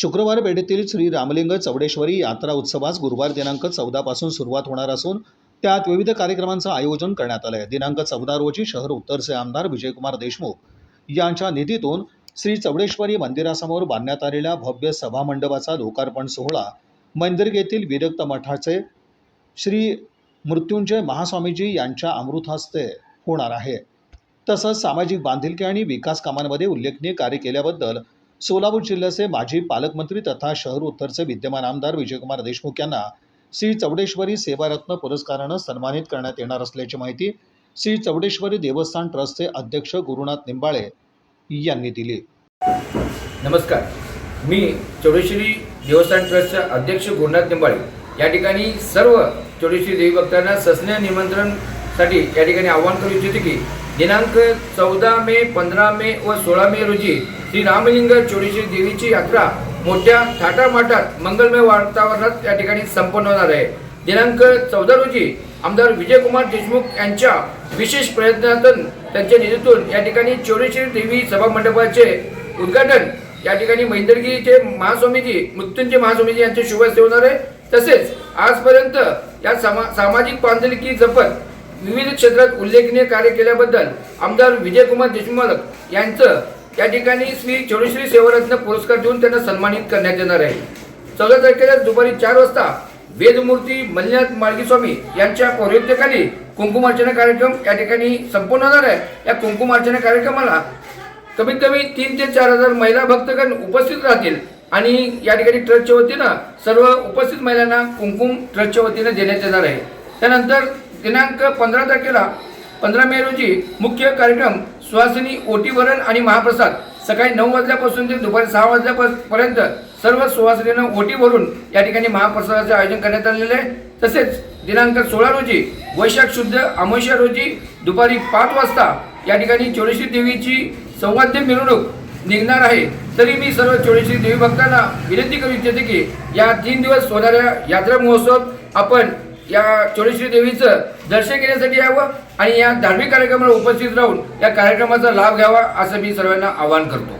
शुक्रवार पेठेतील श्री रामलिंग चौडेश्वरी यात्रा उत्सवास गुरुवार दिनांक 14 पासून सुरुवात होणार असून त्यात विविध कार्यक्रमांचं आयोजन करण्यात आलं आहे। दिनांक 14 रोजी शहर उत्तरचे आमदार विजयकुमार देशमुख यांच्या निधीतून श्री चौडेश्वरी मंदिरासमोर बांधण्यात आलेल्या भव्य सभामंडपाचा लोकार्पण सोहळा मंदिर येथील विरक्त मठाचे श्री मृत्युंजय महास्वामीजी यांच्या अमृतहस्ते होणार आहे। तसंच सामाजिक बांधिलकी आणि विकास कामांमध्ये उल्लेखनीय कार्य केल्याबद्दल सोलापूर जिल्ह्याचे माजी पालकमंत्री तथा शहर उत्तरचे विद्यमान आमदार विजयकुमार देशमुख यांना श्री चौडेश्वरी सेवारत्न पुरस्कारानं सन्मानित करण्यात येणार असल्याची माहिती श्री चौडेश्वरी देवस्थान ट्रस्टचे अध्यक्ष गुरुनाथ निंबाळे यांनी दिली। नमस्कार, मी चौडेश्वरी देवस्थान ट्रस्टचे अध्यक्ष गुरुनाथ निंबाळे या ठिकाणी सर्व चौडेश्वरी देवी भक्तांना सस्नेह निमंत्रणसाठी या ठिकाणी आवाहन करू इच्छितो की दिनांक 14 मे, 15 मे व 16 मे रोजी श्री रामलिंग चौडेश्वरी देवीची यात्रा मोठ्या थाटामाटात मंगलमय वातावरणात या ठिकाणी संपन्न होणार आहे। दिनांक 14 रोजी आमदार विजयकुमार देशमुख यांच्या विशेष प्रयत्नातून त्यांच्या निधीतून या ठिकाणी चौडेश्वरी देवी सभामंडपाचे उद्घाटन या ठिकाणी मैंदरगीचे महास्वामीजी मृत्युंजय महास्वामीजी यांच्या शुभ हस्ते होणार आहे। तसेच आजपर्यंत या सामाजिक बांधिलकी जपत विविध क्षेत्रात उल्लेखनीय कार्य केल्याबद्दल आमदार विजयकुमार देशमुख यांचं या ठिकाणी श्री चौडेश्वरी सेवारत्न पुरस्कार देऊन त्यांना सन्मानित करण्यात येणार आहे। 14 तारखेला दुपारी 4 वाजता वेदमूर्ती मल्लिनाथ माळगीस्वामी यांच्या पौरोहित्याखाली कुंकुमार्चना कार्यक्रम या ठिकाणी संपन्न होणार आहे। या कुंकुमार्चना कार्यक्रमाला कमीत कमी 3 ते 4 हजार महिला भक्तगण उपस्थित राहतील आणि या ठिकाणी ट्रस्टच्या वतीनं सर्व उपस्थित महिलांना कुंकुम ट्रस्टच्या वतीनं देण्यात येणार आहे। त्यानंतर दिनांक 15 तारखेला 15 मे रोजी मुख्य कार्यक्रम सुवासिनी ओटी भरण आणि महाप्रसाद सकाळी 9 वाजल्यापासून ते दुपारी 6 वाजल्यापर्यंत सर्व सुवासिनींना ओटी भरून या ठिकाणी महाप्रसादाचे आयोजन करण्यात आलेले आहे। तसेच दिनांक 16 रोजी वैशाख शुद्ध अमावस्या रोजी दुपारी 5 वाजता या ठिकाणी चौडेश्वरी देवीची सौवाद्य मिरवणूक निघणार आहे। तरी मी सर्व चौडेश्वरी देवी भक्तांना विनंती करू इच्छिते की या 3 दिवस होणाऱ्या यात्रा महोत्सव आपण या चौडेश्वरी देवीचं दर्शन घेण्यासाठी यावं आणि या धार्मिक कार्यक्रमाला उपस्थित राहून या कार्यक्रमाचा लाभ घ्यावा असं मी सर्वांना आवाहन करतो।